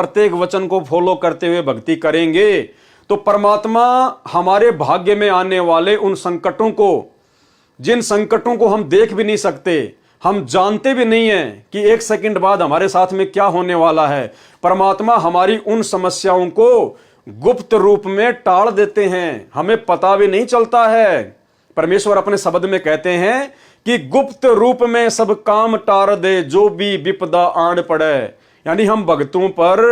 प्रत्येक वचन को फॉलो करते हुए भक्ति करेंगे तो परमात्मा हमारे भाग्य में आने वाले उन संकटों को, जिन संकटों को हम देख भी नहीं सकते, हम जानते भी नहीं हैं कि एक सेकंड बाद हमारे साथ में क्या होने वाला है, परमात्मा हमारी उन समस्याओं को गुप्त रूप में टाल देते हैं, हमें पता भी नहीं चलता है। परमेश्वर अपने शब्द में कहते हैं कि गुप्त रूप में सब काम टार दे जो भी विपदा आड़ पड़े। यानी हम भक्तों पर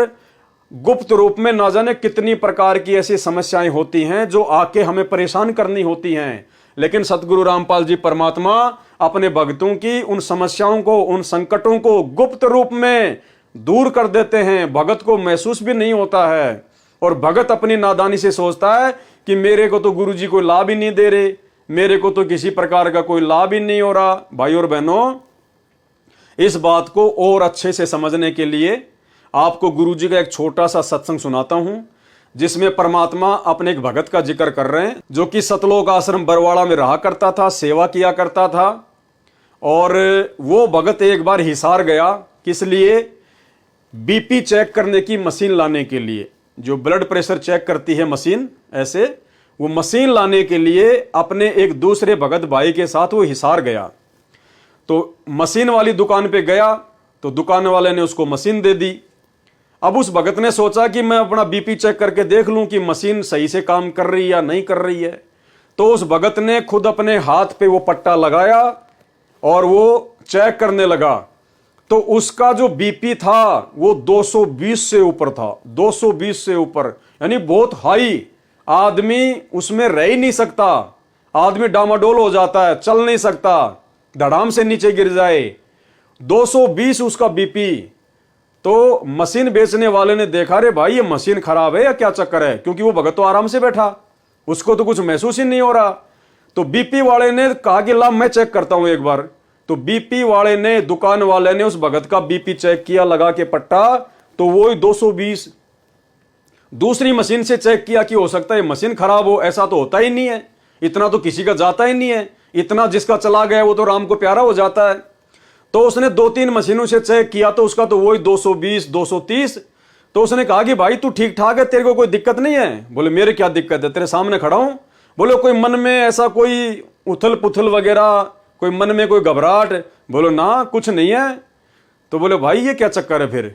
गुप्त रूप में ना जाने कितनी प्रकार की ऐसी समस्याएं होती हैं जो आके हमें परेशान करनी होती हैं, लेकिन सतगुरु रामपाल जी परमात्मा अपने भक्तों की उन समस्याओं को, उन संकटों को गुप्त रूप में दूर कर देते हैं। भगत को महसूस भी नहीं होता है और भगत अपनी नादानी से सोचता है कि मेरे को तो गुरु जी कोई लाभ ही नहीं दे रहे, मेरे को तो किसी प्रकार का कोई लाभ ही नहीं हो रहा। भाई और बहनों, इस बात को और अच्छे से समझने के लिए आपको गुरु जी का एक छोटा सा सत्संग सुनाता हूं, जिसमें परमात्मा अपने एक भगत का जिक्र कर रहे हैं जो कि सतलोक आश्रम बरवाड़ा में रहा करता था, सेवा किया करता था। और वो भगत एक बार हिसार गया, किस लिए? बीपी चेक करने की मशीन लाने के लिए। जो ब्लड प्रेशर चेक करती है मशीन, ऐसे वो मशीन लाने के लिए अपने एक दूसरे भगत भाई के साथ वो हिसार गया। तो मशीन वाली दुकान पे गया तो दुकान वाले ने उसको मशीन दे दी। अब उस भगत ने सोचा कि मैं अपना बीपी चेक करके देख लूं कि मशीन सही से काम कर रही या नहीं कर रही है। तो उस भगत ने खुद अपने हाथ पे वो पट्टा लगाया और वो चेक करने लगा। तो उसका जो बीपी था वो 220 से ऊपर था, 220 से ऊपर, यानी बहुत हाई। आदमी उसमें रह ही नहीं सकता, आदमी डामाडोल हो जाता है, चल नहीं सकता, धड़ाम से नीचे गिर जाए। 220 उसका बीपी। तो मशीन बेचने वाले ने देखा, रे भाई ये मशीन खराब है या क्या चक्कर है, क्योंकि वो भगत तो आराम से बैठा, उसको तो कुछ महसूस ही नहीं हो रहा। तो बीपी वाले ने कहा कि ला मैं चेक करता हूं एक बार। तो बीपी वाले ने, दुकान वाले ने उस भगत का बीपी चेक किया लगा के पट्टा, तो वो ही 220। दूसरी मशीन से चेक किया कि हो सकता है मशीन खराब हो, ऐसा तो होता ही नहीं है, इतना तो किसी का जाता ही नहीं है, इतना जिसका चला गया वो तो राम को प्यारा हो जाता है। तो उसने 2-3 मशीनों से चेक किया तो उसका तो वही 220, 230। तो उसने कहा कि भाई तू ठीक ठाक है, तेरे को कोई दिक्कत नहीं है? बोले मेरे क्या दिक्कत है, तेरे सामने खड़ा हूं। बोले कोई मन में ऐसा कोई उथल पुथल वगैरह, कोई मन में कोई घबराहट? बोलो ना, कुछ नहीं है। तो बोले भाई ये क्या चक्कर है फिर?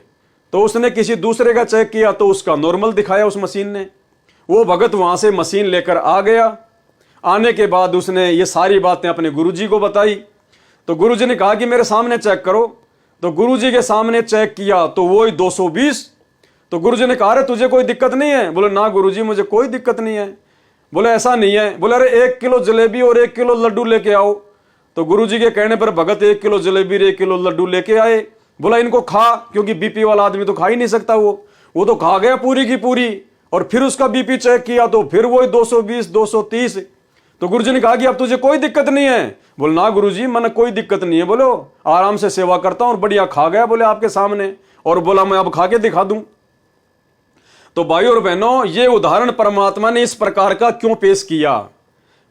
तो उसने किसी दूसरे का चेक किया तो उसका नॉर्मल दिखाया उस मशीन ने। वो भगत वहां से मशीन लेकर आ गया। आने के बाद उसने ये सारी बातें अपने गुरुजी को बताई। तो गुरुजी ने कहा कि मेरे सामने चेक करो। तो गुरुजी के सामने चेक किया तो वो ही 220। तो गुरुजी ने कहा अरे तुझे कोई दिक्कत नहीं है? बोले ना गुरुजी मुझे कोई दिक्कत नहीं है। बोले ऐसा नहीं है। बोले अरे 1 किलो जलेबी और 1 किलो लड्डू लेके आओ। तो गुरुजी के कहने पर भगत 1 किलो जलेबी और 1 किलो लड्डू लेके आए। बोला इनको खा, क्योंकि बीपी वाला आदमी तो खा ही नहीं सकता, वो तो खा गया पूरी की पूरी। और फिर उसका बीपी चेक किया तो फिर वही 220, 230। तो गुरुजी ने कहा कि अब तुझे कोई दिक्कत नहीं है? बोले ना गुरुजी मैंने कोई दिक्कत नहीं है, बोलो आराम से सेवा करता हूं और बढ़िया खा गया बोले आपके सामने। और बोला मैं अब खा के दिखा दूं। तो भाई और बहनों, ये उदाहरण परमात्मा ने इस प्रकार का क्यों पेश किया?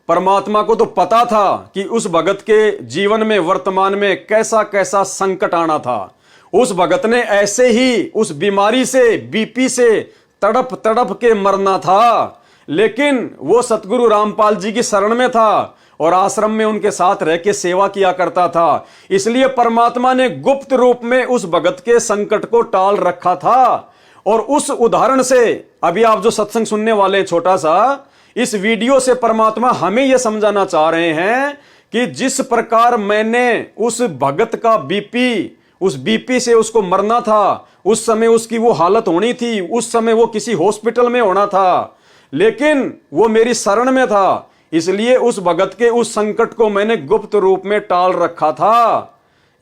परमात्मा को तो पता था कि उस भगत के जीवन में वर्तमान में कैसा कैसा संकट आना था। उस भगत ने ऐसे ही उस बीमारी से, बीपी से तड़प तड़प के मरना था, लेकिन वो सतगुरु रामपाल जी की शरण में था और आश्रम में उनके साथ रह के सेवा किया करता था। इसलिए परमात्मा ने गुप्त रूप में उस भगत के संकट को टाल रखा था। और उस उदाहरण से अभी आप जो सत्संग सुनने वाले हैं छोटा सा, इस वीडियो से परमात्मा हमें यह समझाना चाह रहे हैं कि जिस प्रकार मैंने उस भगत का बीपी, उस बीपी से उसको मरना था, उस समय उसकी वो हालत होनी थी, उस समय वो किसी हॉस्पिटल में होना था, लेकिन वो मेरी शरण में था, इसलिए उस भगत के उस संकट को मैंने गुप्त रूप में टाल रखा था।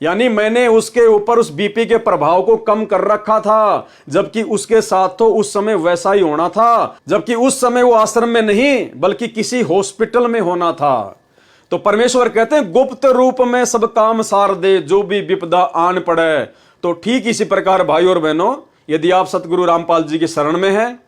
यानी मैंने उसके ऊपर उस बीपी के प्रभाव को कम कर रखा था, जबकि उसके साथ तो उस समय वैसा ही होना था, जबकि उस समय वो आश्रम में नहीं बल्कि किसी हॉस्पिटल में होना था। तो परमेश्वर कहते हैं गुप्त रूप में सब काम सार दे जो भी विपदा आन पड़े। तो ठीक इसी प्रकार भाई और बहनों, यदि आप सतगुरु रामपाल जी की शरण में हैं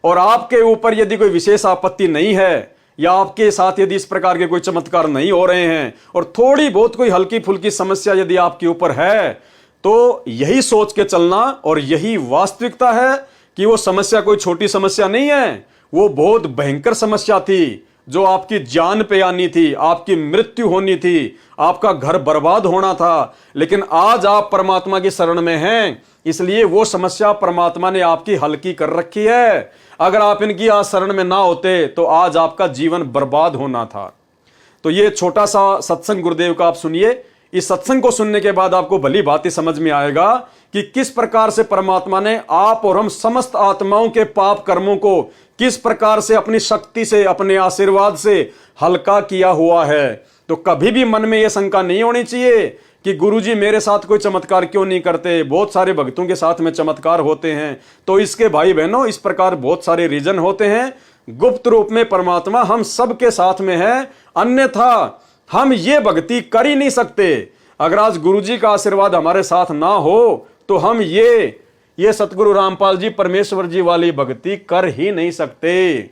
और आपके ऊपर यदि कोई विशेष आपत्ति नहीं है, या आपके साथ यदि इस प्रकार के कोई चमत्कार नहीं हो रहे हैं और थोड़ी बहुत कोई हल्की फुल्की समस्या यदि आपके ऊपर है, तो यही सोच के चलना, और यही वास्तविकता है कि वो समस्या कोई छोटी समस्या नहीं है, वो बहुत भयंकर समस्या थी जो आपकी जान पे आनी थी, आपकी मृत्यु होनी थी, आपका घर बर्बाद होना था। लेकिन आज आप परमात्मा की शरण में हैं, इसलिए वो समस्या परमात्मा ने आपकी हल्की कर रखी है। अगर आप इनकी आज शरण में ना होते तो आज आपका जीवन बर्बाद होना था। तो ये छोटा सा सत्संग गुरुदेव का आप सुनिए। इस सत्संग को सुनने के बाद आपको भली बात ही समझ में आएगा कि किस प्रकार से परमात्मा ने आप और हम समस्त आत्माओं के पाप कर्मों को किस प्रकार से अपनी शक्ति से, अपने आशीर्वाद से हल्का किया हुआ है। तो कभी भी मन में यह शंका नहीं होनी चाहिए कि गुरुजी मेरे साथ कोई चमत्कार क्यों नहीं करते, बहुत सारे भक्तों के साथ में चमत्कार होते हैं। तो इसके भाई बहनों, इस प्रकार बहुत सारे रीजन होते हैं। गुप्त रूप में परमात्मा हम सबके साथ में है, अन्यथा हम ये भक्ति कर ही नहीं सकते। अगर आज गुरुजी का आशीर्वाद हमारे साथ ना हो तो हम ये सतगुरु रामपाल जी, परमेश्वर जी वाली भक्ति कर ही नहीं सकते।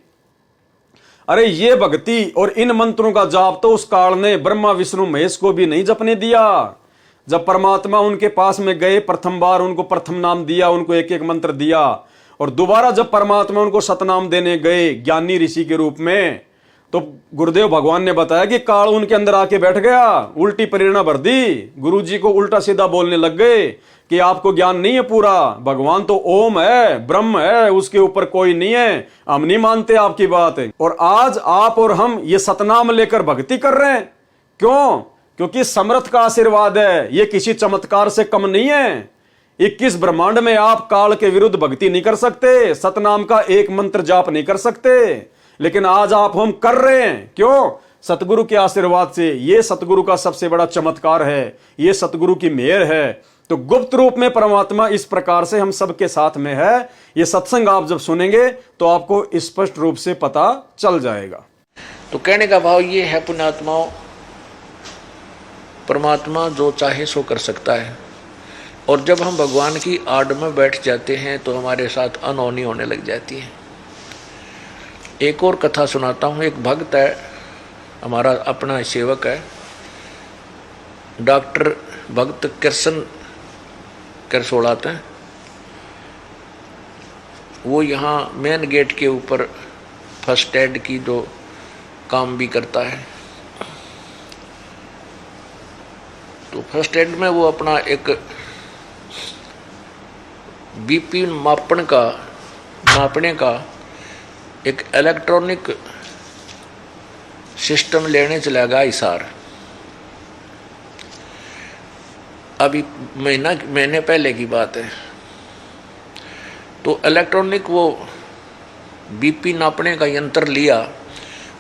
अरे ये भक्ति और इन मंत्रों का जाप तो उस काल ने ब्रह्मा विष्णु महेश को भी नहीं जपने दिया। जब परमात्मा उनके पास में गए, प्रथम बार उनको प्रथम नाम दिया, उनको एक एक मंत्र दिया, और दोबारा जब परमात्मा उनको सतनाम देने गए ज्ञानी ऋषि के रूप में, तो गुरुदेव भगवान ने बताया कि काल उनके अंदर आके बैठ गया, उल्टी प्रेरणा भर दी, गुरुजी को उल्टा सीधा बोलने लग गए कि आपको ज्ञान नहीं है पूरा, भगवान तो ओम है, ब्रह्म है, उसके ऊपर कोई नहीं है, हम नहीं मानते आपकी बात। और आज आप और हम ये सतनाम लेकर भक्ति कर रहे हैं। क्यों? क्योंकि समर्थ का आशीर्वाद है, ये किसी चमत्कार से कम नहीं है। 21 ब्रह्मांड में आप काल के विरुद्ध भक्ति नहीं कर सकते, सतनाम का एक मंत्र जाप नहीं कर सकते, लेकिन आज आप हम कर रहे हैं। क्यों? सतगुरु के आशीर्वाद से। ये सतगुरु का सबसे बड़ा चमत्कार है, ये सतगुरु की मेहर है। तो गुप्त रूप में परमात्मा इस प्रकार से हम सबके साथ में है। ये सत्संग आप जब सुनेंगे तो आपको स्पष्ट रूप से पता चल जाएगा। तो कहने का भाव ये है, पुण्यात्माओं, परमात्मा जो चाहे सो कर सकता है, और जब हम भगवान की आड़ में बैठ जाते हैं तो हमारे साथ अनहोनी होने लग जाती है। एक और कथा सुनाता हूँ। एक भक्त है, हमारा अपना सेवक है, डॉक्टर भक्त कृष्ण करसोड़ाते हैं। वो यहाँ मेन गेट के ऊपर फर्स्ट एड की जो काम भी करता है। तो फर्स्ट एड में वो अपना एक बीपी मापने का एक इलेक्ट्रॉनिक सिस्टम लेने चला गया हिसार। अभी महीने पहले की बात है। तो इलेक्ट्रॉनिक वो बीपी नापने का यंत्र लिया,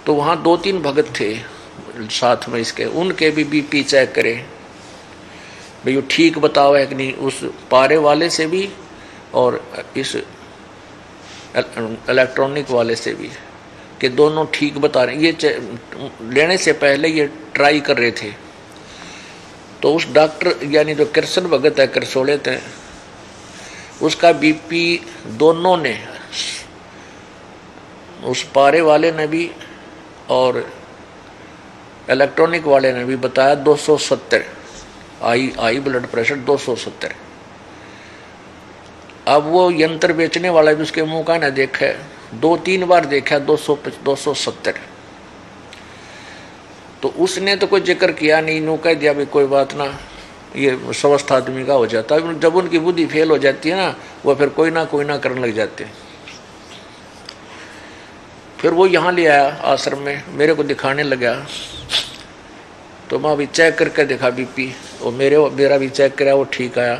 तो वहाँ 2-3 भगत थे साथ में इसके, उनके भी बीपी चेक करे भाई वो ठीक बताओ है कि नहीं, उस पारे वाले से भी और इस इलेक्ट्रॉनिक वाले से भी, कि दोनों ठीक बता रहे। ये लेने से पहले ये ट्राई कर रहे थे। तो उस डॉक्टर यानी जो कृष्ण भगत है, करसोड़े थे, उसका बीपी दोनों ने, उस पारे वाले ने भी और इलेक्ट्रॉनिक वाले ने भी बताया 270 आई ब्लड प्रेशर 270। अब वो यंत्र बेचने वाला भी उसके मुंह का ना देखा, 2-3 बार देखा 270। तो उसने तो कोई जिक्र किया नहीं, नो कह दिया भाई कोई बात ना, ये स्वस्थ आदमी का हो जाता है। जब उनकी बुद्धि फेल हो जाती है ना, वो फिर कोई ना करने लग जाते हैं। फिर वो यहाँ ले आया आश्रम में, मेरे को दिखाने लगा। तो मैं अभी चेक करके देखा बीपी, और मेरा भी चेक कराया, वो ठीक आया।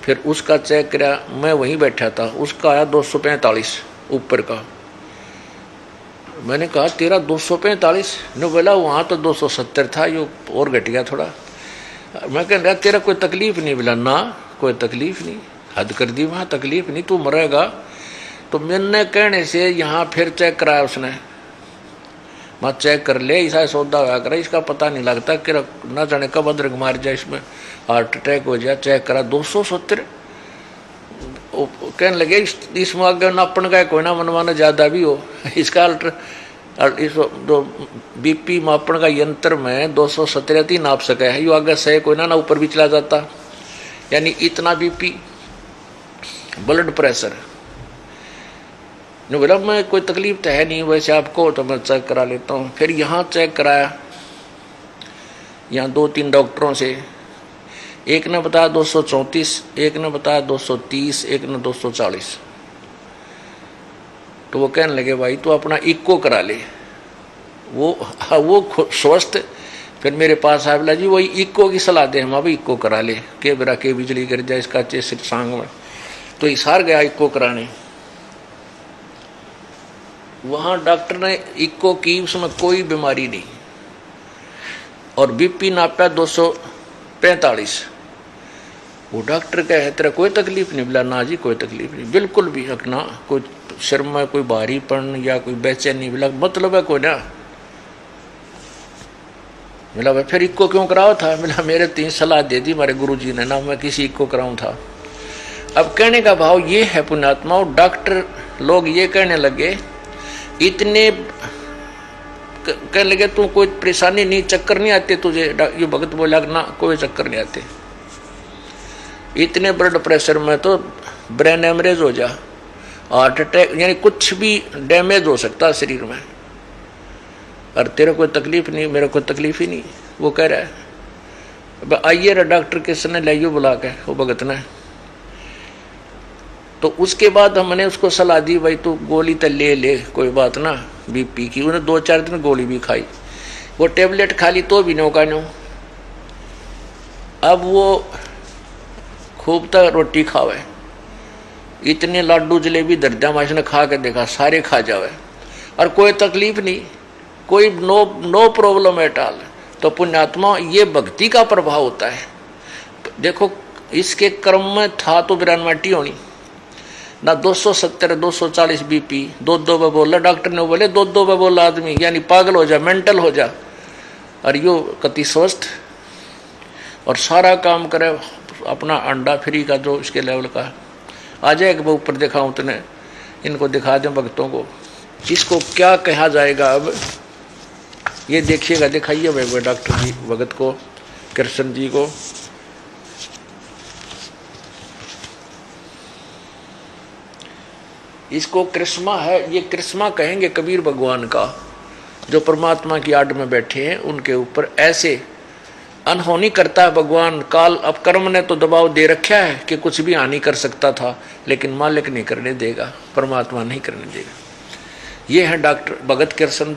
फिर उसका चेक कराया, मैं वहीं बैठा था, उसका आया 245 ऊपर का। मैंने कहा तेरा 245? ने बोला वहाँ तो 270 था, ये और घट गया थोड़ा। मैं कह रहा तेरा कोई तकलीफ नहीं? बोला ना कोई तकलीफ नहीं। हद कर दी, वहाँ तकलीफ नहीं, तू मरेगा। तो मैंने कहने से यहाँ फिर चेक कराया उसने। मैं चेक कर ले, ऐसा सौदा हुआ करा, इसका पता नहीं लगता कि ना जाने कब अदरक मार जाए, इसमें हार्ट अटैक हो जाए। चेक करा 270। कहने लगे इसमें आगे नापन का कोई ना मनवाना ज़्यादा भी हो, इसका इस जो बीपी मापन का यंत्र में 270 ही नाप सके है, यो आगे से कोई ना ऊपर भी चला जाता। यानी इतना बीपी, ब्लड प्रेशर। ने बोला मैं कोई तकलीफ तो है नहीं, वैसे आपको तो मैं चेक करा लेता हूँ। फिर यहाँ चेक कराया, यहाँ 2-3 डॉक्टरों से, एक ने बताया 234, एक ने बताया 230, एक ने 240। तो वो कहने लगे भाई तो अपना इक्को करा ले। वो स्वस्थ। फिर मेरे पास आया, बोला जी वही इक्को की सलाह दे, हम अभी इक्को करा ले, के बेरा के बिजली गिर जाए इसका चेस्ट सांग में। तो इसार गया इक्को कराने। वहां डॉक्टर ने इक्को की, उसमें कोई बीमारी नहीं, और बीपी नापा 245। वो डॉक्टर कहे तेरा कोई तकलीफ नहीं? बोला ना जी कोई तकलीफ नहीं, बिल्कुल भी ना, कोई सिर में कोई भारीपन या कोई बेचैनी। बोला मतलब है कोई ना? बोला भाई फिर इक्को क्यों कराओ था? बोला मेरे 3 सलाह दे दी हमारे गुरुजी ने ना, मैं किसी इक्को कराऊं था। अब कहने का भाव ये है पुण्यात्मा, डॉक्टर लोग ये कहने लगे, इतने कहने लगे तू कोई परेशानी नहीं, चक्कर नहीं आते तुझे? ये भगत बोला ना कोई चक्कर नहीं आते, इतने ब्लड प्रेशर में तो ब्रेन हेमरेज हो जा, हार्ट अटैक, यानी कुछ भी डैमेज हो सकता है शरीर में, और तेरे कोई तकलीफ नहीं, मेरे कोई तकलीफ ही नहीं। वो कह रहा है आइए रे डॉक्टर किसने लाइयो बुला के, वो भगत ने। तो उसके बाद हमने उसको सलाह दी भाई तू गोली तो ले ले, कोई बात ना बीपी की। उन्हें 2-4 दिन गोली भी खाई, वो टेबलेट खा ली तो भी नो का नो। अब वो खूब तक रोटी खावे, इतने लाडू जलेबी दर्जा माश ने खा के देखा, सारे खा जावे और कोई तकलीफ नहीं, कोई नो प्रॉब्लम एट ऑल। तो पुण्यात्मा ये भक्ति का प्रभाव होता है। देखो इसके कर्म में था तो बिरानवाटी होनी ना, 270 240 बीपी, 2 पे बोला डॉक्टर ने, बोले 2 पे बोला आदमी, यानी पागल हो जा, मेंटल हो जा, और यो कति स्वस्थ और सारा काम करे अपना अंडा फ्री का जो इसके लेवल का आ जाएगा। वो ऊपर दिखाऊं तने, इनको दिखा दें भक्तों को, इसको क्या कहा जाएगा। अब ये देखिएगा, दिखाइए भाई डॉक्टर जी भगत को, कृष्ण जी को। इसको कृष्मा है, ये कृष्मा कहेंगे कबीर भगवान का, जो परमात्मा की आड़ में बैठे हैं उनके ऊपर ऐसे अनहोनी करता है भगवान। काल अब कर्म ने तो दबाव दे रखा है कि कुछ भी हानि कर सकता था, लेकिन मालिक नहीं करने देगा, परमात्मा नहीं करने देगा। ये है डॉक्टर भगत कृष्ण,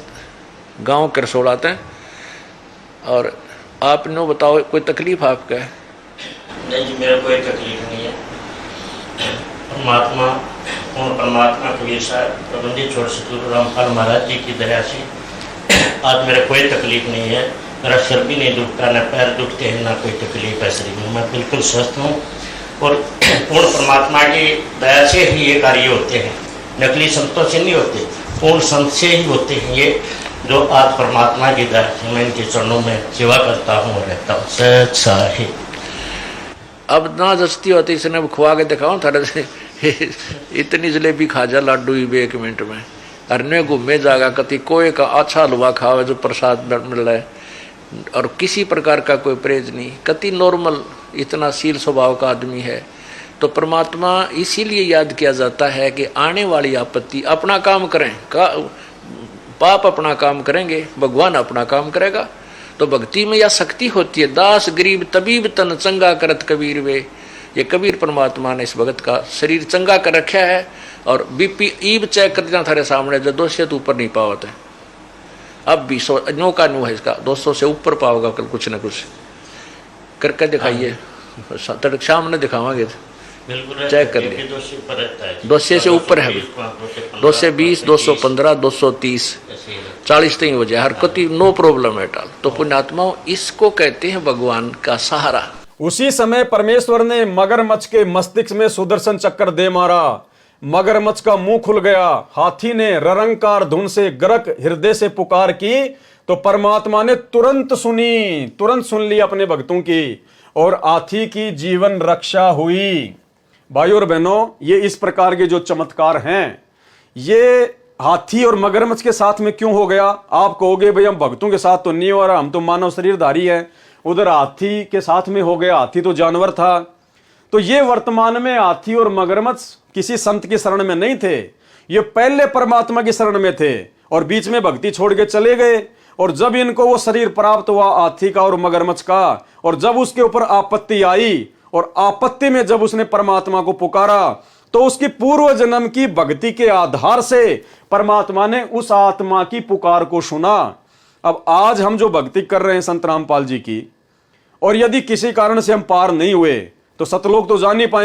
गांव करसोड़ाते हैं। और आपने बताओ कोई तकलीफ आपका है? नहीं जी मेरा कोई तकलीफ नहीं है। परमात्मा और परमात्मा कबीर साहब प्रबंधित छोड़ सतगुरु रामपाल महाराज जी की दया से आज मेरा कोई तकलीफ नहीं है। मेरा सिर भी नहीं दुखता, न पैर दुखते हैं, ना कोई तकलीफ है शरीर में। मैं बिल्कुल स्वस्थ हूँ और पूर्ण परमात्मा की दया से ही ये कार्य होते हैं, नकली संतों से नहीं होते, पूर्ण संत से ही होते हैं ये, जो आज परमात्मा की दया से मैं इनके चरणों में सेवा करता हूँ और रहता हूँ। सच साहिब अब ना जस्ती होती इसने खुआ के दिखाऊं थोड़ा से इतनी जलेबी खा जा लाडू ही 1 मिनट में, अरने घूमे जागा कति कोई का अच्छा हलवा खावे जो प्रसाद मिल रहा है, और किसी प्रकार का कोई परहेज नहीं, कति नॉर्मल इतना शील स्वभाव का आदमी है। तो परमात्मा इसीलिए याद किया जाता है कि आने वाली आपत्ति अपना काम करें, पाप अपना काम करेंगे, भगवान अपना काम करेगा। तो भक्ति में यह शक्ति होती है, दास गरीब तबीब तन चंगा करत कबीर वे। ये कबीर परमात्मा ने इस भगत का शरीर चंगा कर रखा है, और बीपी ईब चेक कर देना थारे सामने, जो 200 से ऊपर नहीं पावत है, अब भी 100 का न्यू है इसका, 200 से ऊपर पाओगा कल कुछ ना कुछ करके दिखाइए, तड़क शाम ने दिखावांगे, चेक कर लिए 200 से ऊपर है, 220 215 230 40 तक हो जाए, हर कोई नो प्रॉब्लम एट ऑल। तो पुण्यात्माओं इसको कहते हैं भगवान का सहारा। उसी समय परमेश्वर ने मगरमच्छ के मस्तिष्क में सुदर्शन चक्कर दे मारा, मगरमच्छ का मुंह खुल गया, हाथी ने ररंकार धुन से गरक हृदय से पुकार की, तो परमात्मा ने तुरंत सुन ली अपने भक्तों की, और हाथी की जीवन रक्षा हुई। भाइयों और बहनों, ये इस प्रकार के जो चमत्कार हैं, ये हाथी और मगरमच्छ के साथ में क्यों हो गया? आप कहोगे भाई हम भक्तों के साथ तो नहीं हो रहा, हम तो मानव शरीरधारी है। उधर हाथी के साथ में हो गया, हाथी तो जानवर था। तो ये वर्तमान में हाथी और मगरमच्छ किसी संत की शरण में नहीं थे, ये पहले परमात्मा की शरण में थे और बीच में भक्ति छोड़ के चले गए। और जब इनको वो शरीर प्राप्त हुआ हाथी का और मगरमच्छ का, और जब उसके ऊपर आपत्ति आई और आपत्ति में जब उसने परमात्मा को पुकारा, तो उसकी पूर्व जन्म की भक्ति के आधार से परमात्मा ने उस आत्मा की पुकार को सुना। अब आज हम जो भक्ति कर रहे हैं संत रामपाल जी की, और यदि किसी कारण से हम पार नहीं हुए तो सतलोक तो जान नहीं पाएंगे।